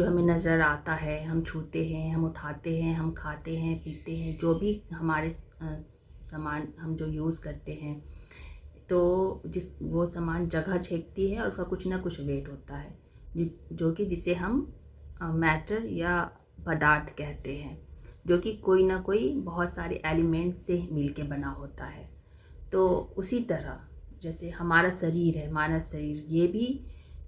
जो हमें नज़र आता है, हम छूते हैं, हम उठाते हैं, हम खाते हैं, पीते हैं, जो भी हमारे सामान हम जो यूज़ करते हैं, तो वो सामान जगह छेकती है और उसका कुछ ना कुछ वेट होता है, जो कि जिसे हम मैटर या पदार्थ कहते हैं, जो कि कोई ना कोई बहुत सारे एलिमेंट से मिलके बना होता है। तो उसी तरह जैसे हमारा शरीर है, मानव शरीर, ये भी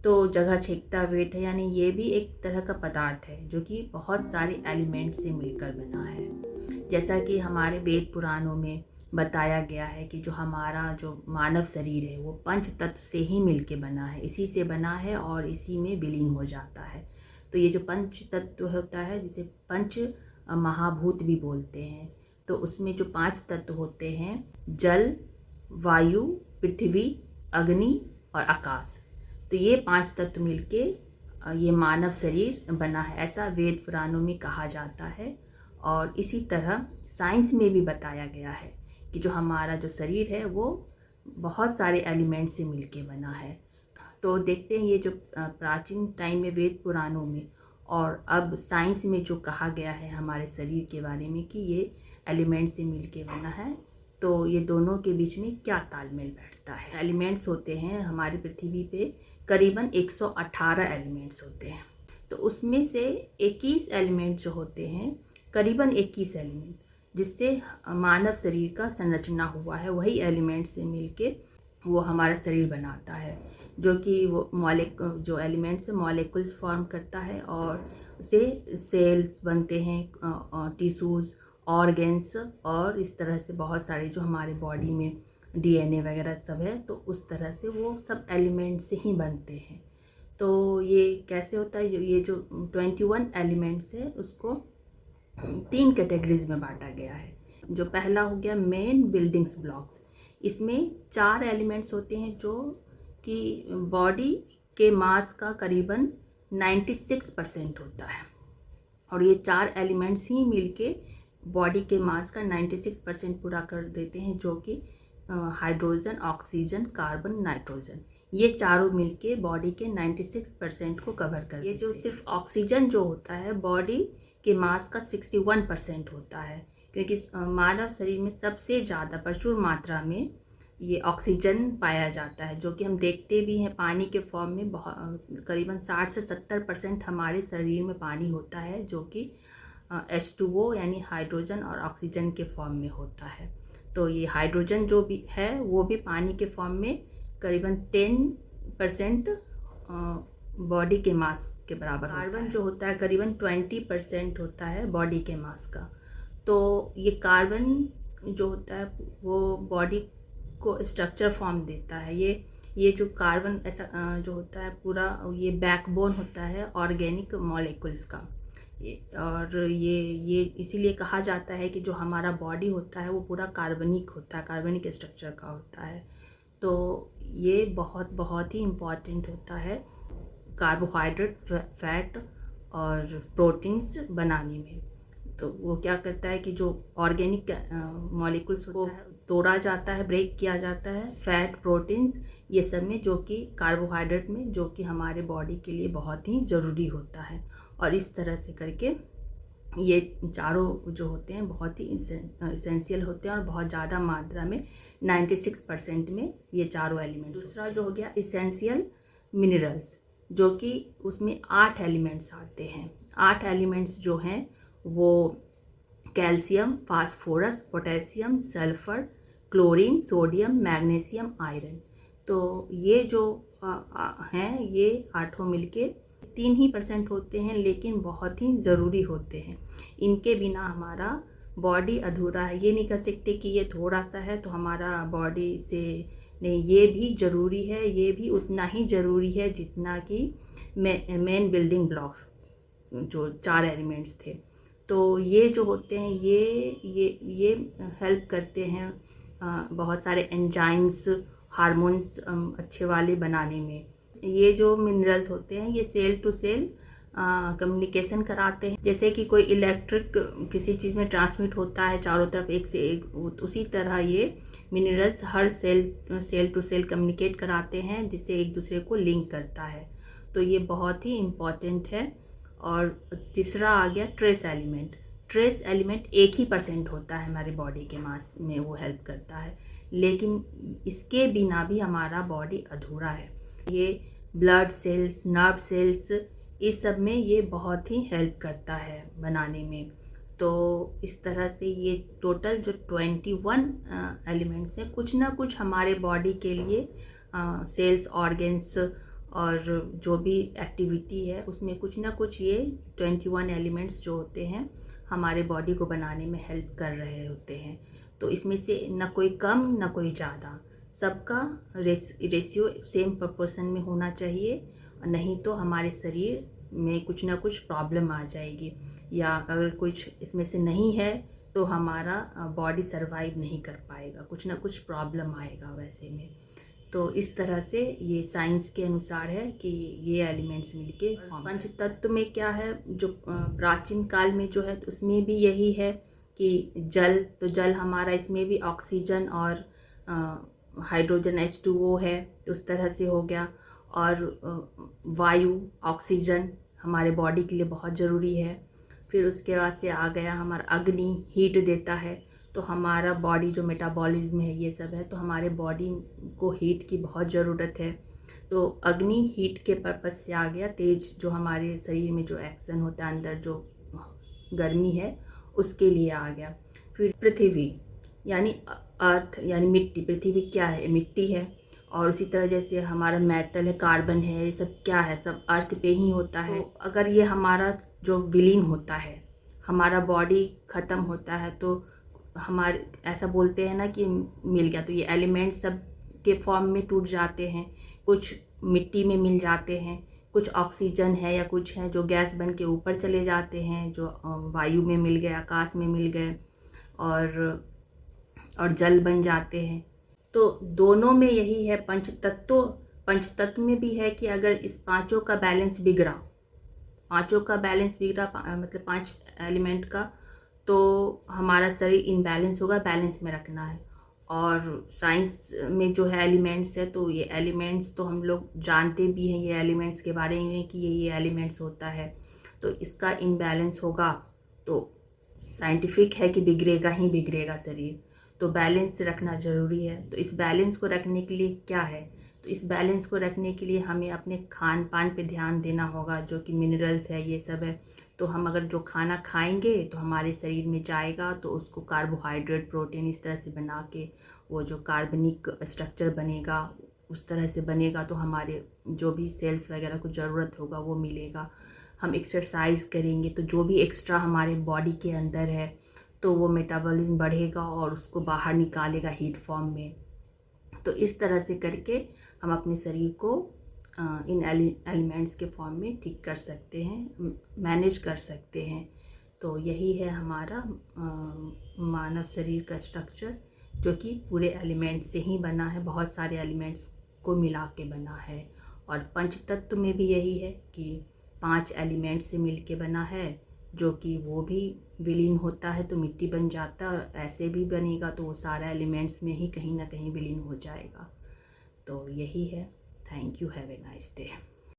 तो जगह छेकता वेट है, यानी ये भी एक तरह का पदार्थ है जो कि बहुत सारे एलिमेंट से मिलकर बना है। जैसा कि हमारे वेद पुराणों में बताया गया है कि जो हमारा जो मानव शरीर है वो पंच तत्व से ही मिलके बना है, इसी से बना है और इसी में विलीन हो जाता है। तो ये जो पंच तत्व होता है, जिसे पंच महाभूत भी बोलते हैं, तो उसमें जो 5 तत्व होते हैं, जल, वायु, पृथ्वी, अग्नि और आकाश, तो ये 5 तत्व मिलके ये मानव शरीर बना है, ऐसा वेद पुराणों में कहा जाता है। और इसी तरह साइंस में भी बताया गया है कि जो हमारा जो शरीर है वो बहुत सारे एलिमेंट से मिलके बना है। तो देखते हैं ये जो प्राचीन टाइम में वेद पुराणों में और अब साइंस में जो कहा गया है हमारे शरीर के बारे में कि ये एलिमेंट से मिलके बना है, तो ये दोनों के बीच में क्या तालमेल बैठता है। एलिमेंट्स होते हैं हमारी पृथ्वी पे करीबन 118 एलिमेंट्स होते हैं, तो उसमें से 21 एलिमेंट जो होते हैं, करीबन 21 एलिमेंट जिससे मानव शरीर का संरचना हुआ है, वही एलिमेंट से मिलके वो हमारा शरीर बनाता है, जो कि वो जो एलिमेंट्स है मॉलिक्यूल्स फॉर्म करता है और उससे सेल्स बनते हैं, टिश्यूज़, ऑर्गेन्स और इस तरह से बहुत सारे जो हमारे बॉडी में डीएनए वगैरह सब है, तो उस तरह से वो सब एलिमेंट से ही बनते हैं। तो ये कैसे होता है, ये जो 21 एलिमेंट्स है उसको 3 कैटेगरीज में बांटा गया है। जो पहला हो गया मेन बिल्डिंग्स ब्लॉक्स, इसमें 4 एलिमेंट्स होते हैं जो कि बॉडी के मास का करीबन 96% होता है, और ये 4 एलिमेंट्स ही मिलके बॉडी के मास का 96% पूरा कर देते हैं, जो कि हाइड्रोजन, ऑक्सीजन, कार्बन, नाइट्रोजन, ये चारों मिलके बॉडी के 96% को कवर कर। ये जो सिर्फ ऑक्सीजन जो होता है बॉडी के मास का 61% होता है, क्योंकि मानव शरीर में सबसे ज़्यादा प्रचुर मात्रा में ये ऑक्सीजन पाया जाता है, जो कि हम देखते भी हैं पानी के फॉर्म में। करीबन 60 से 70% हमारे शरीर में पानी होता है, जो कि H2O यानी हाइड्रोजन और ऑक्सीजन के फॉर्म में होता है। तो ये हाइड्रोजन जो भी है वो भी पानी के फॉर्म में करीबन 10% बॉडी के मास के बराबर। कार्बन जो होता है करीबन 20% होता है बॉडी के मास का। तो ये कार्बन जो होता है वो बॉडी को स्ट्रक्चर फॉर्म देता है। ये जो कार्बन ऐसा जो होता है पूरा, ये बैकबोन होता है ऑर्गेनिक मॉलिक्यूल्स का। और ये इसीलिए कहा जाता है कि जो हमारा बॉडी होता है वो पूरा कार्बनिक होता है, कार्बनिक स्ट्रक्चर का होता है। तो ये बहुत ही इम्पॉर्टेंट होता है कार्बोहाइड्रेट, फैट और प्रोटीन्स बनाने में। तो वो क्या करता है कि जो ऑर्गेनिक मॉलिक्यूल्स होता है तोड़ा जाता है, ब्रेक किया जाता है, फैट, प्रोटीन्स ये सब में, जो कि कार्बोहाइड्रेट में, जो कि हमारे बॉडी के लिए बहुत ही ज़रूरी होता है। और इस तरह से करके ये चारों जो होते हैं बहुत ही इसेंशियल होते हैं और बहुत ज़्यादा मात्रा में 96% में ये चारों एलिमेंट्स। दूसरा जो हो गया इसेंशियल मिनरल्स, जो कि उसमें 8 एलिमेंट्स आते हैं। 8 एलिमेंट्स जो हैं वो calcium, phosphorus, potassium, sulphur, chlorine, sodium, magnesium, iron. तो ये जो हैं ये 8 मिलके 3% होते हैं, लेकिन बहुत ही ज़रूरी होते हैं। इनके बिना हमारा बॉडी अधूरा है। ये नहीं कह सकते कि ये थोड़ा सा है तो हमारा बॉडी से नहीं, ये भी ज़रूरी है, ये भी उतना ही ज़रूरी है जितना कि मेन बिल्डिंग ब्लॉक्स जो 4 एलिमेंट्स थे। तो ये जो होते हैं ये हेल्प करते हैं बहुत सारे एंजाइम्स, हार्मोन्स अच्छे वाले बनाने में। ये जो मिनरल्स होते हैं ये सेल टू सेल कम्युनिकेशन कराते हैं। जैसे कि कोई इलेक्ट्रिक किसी चीज़ में ट्रांसमिट होता है चारों तरफ एक से एक, उसी तरह ये मिनरल्स हर सेल टू सेल कम्युनिकेट कराते हैं, जिससे एक दूसरे को लिंक करता है। तो ये बहुत ही इम्पॉर्टेंट है और तीसरा आ गया ट्रेस एलिमेंट। ट्रेस एलिमेंट 1% होता है हमारे बॉडी के मास में, वो हेल्प करता है, लेकिन इसके बिना भी हमारा बॉडी अधूरा है। ये ब्लड सेल्स, नर्व सेल्स, इस सब में ये बहुत ही हेल्प करता है बनाने में। तो इस तरह से ये टोटल जो 21 एलिमेंट्स हैं, कुछ ना कुछ हमारे बॉडी के लिए सेल्स, ऑर्गन्स और जो भी एक्टिविटी है उसमें कुछ ना कुछ ये 21 एलिमेंट्स जो होते हैं हमारे बॉडी को बनाने में हेल्प कर रहे होते हैं। तो इसमें से ना कोई कम ना कोई ज़्यादा, सबका रेशियो सेम प्रोपोर्शन में होना चाहिए, नहीं तो हमारे शरीर में कुछ ना कुछ प्रॉब्लम आ जाएगी, या अगर कुछ इसमें से नहीं है तो हमारा बॉडी सर्वाइव नहीं कर पाएगा, कुछ ना कुछ प्रॉब्लम आएगा वैसे में। तो इस तरह से ये साइंस के अनुसार है कि ये एलिमेंट्स मिलके पंच तत्व में क्या है, जो प्राचीन काल में जो है उसमें भी यही है कि जल, तो जल हमारा, इसमें भी ऑक्सीजन और हाइड्रोजन H2O है, उस तरह से हो गया। और वायु, ऑक्सीजन हमारे बॉडी के लिए बहुत ज़रूरी है। फिर उसके बाद से आ गया हमारा अग्नि, हीट देता है, तो हमारा बॉडी जो मेटाबॉलिज्म है ये सब है, तो हमारे बॉडी को हीट की बहुत ज़रूरत है। तो अग्नि हीट के पर्पज़ से आ गया। तेज, जो हमारे शरीर में जो एक्शन होता है, अंदर जो गर्मी है उसके लिए आ गया। फिर पृथ्वी यानी अर्थ यानी मिट्टी, पृथ्वी क्या है, मिट्टी है। और उसी तरह जैसे हमारा मेटल है, कार्बन है, ये सब क्या है, सब अर्थ पे ही होता है। तो अगर ये हमारा जो विलीन होता है, हमारा बॉडी ख़त्म होता है, तो हमारे ऐसा बोलते हैं ना कि मिल गया, तो ये एलिमेंट सब के फॉर्म में टूट जाते हैं, कुछ मिट्टी में मिल जाते हैं, कुछ ऑक्सीजन है या कुछ है जो गैस बन के ऊपर चले जाते हैं, जो वायु में मिल गए, आकाश में मिल गए, और जल बन जाते हैं। तो दोनों में यही है पंचतत्व। पंचतत्व में भी है कि अगर इस पांचों का बैलेंस बिगड़ा, मतलब 5 एलिमेंट का, तो हमारा शरीर इनबैलेंस होगा, बैलेंस में रखना है। और साइंस में जो है एलिमेंट्स है, तो ये एलिमेंट्स तो हम लोग जानते भी हैं ये एलिमेंट्स के बारे में कि ये एलिमेंट्स होता है। तो इसका इनबैलेंस होगा तो साइंटिफिक है कि बिगड़ेगा ही बिगड़ेगा शरीर। तो बैलेंस रखना ज़रूरी है। तो इस बैलेंस को रखने के लिए क्या है, तो इस बैलेंस को रखने के लिए हमें अपने खान पान पे ध्यान देना होगा, जो कि मिनरल्स है, ये सब है। तो हम अगर जो खाना खाएंगे तो हमारे शरीर में जाएगा, तो उसको कार्बोहाइड्रेट, प्रोटीन इस तरह से बना के वो जो कार्बनिक स्ट्रक्चर बनेगा उस तरह से बनेगा, तो हमारे जो भी सेल्स वगैरह को ज़रूरत होगा वो मिलेगा। हम एक्सरसाइज करेंगे तो जो भी एक्स्ट्रा हमारे बॉडी के अंदर है तो वो मेटाबॉलिज्म बढ़ेगा और उसको बाहर निकालेगा हीट फॉर्म में। तो इस तरह से करके हम अपने शरीर को इन एलिमेंट्स के फॉर्म में ठीक कर सकते हैं, मैनेज कर सकते हैं। तो यही है हमारा मानव शरीर का स्ट्रक्चर, जो कि पूरे एलिमेंट से ही बना है, बहुत सारे एलिमेंट्स को मिला के बना है। और पंचतत्व में भी यही है कि 5 एलिमेंट से मिल के बना है, जो कि वो भी विलीन होता है तो मिट्टी बन जाता है, और ऐसे भी बनेगा तो वो सारा एलिमेंट्स में ही कहीं ना कहीं विलीन हो जाएगा। तो यही है। Thank you, have a nice day.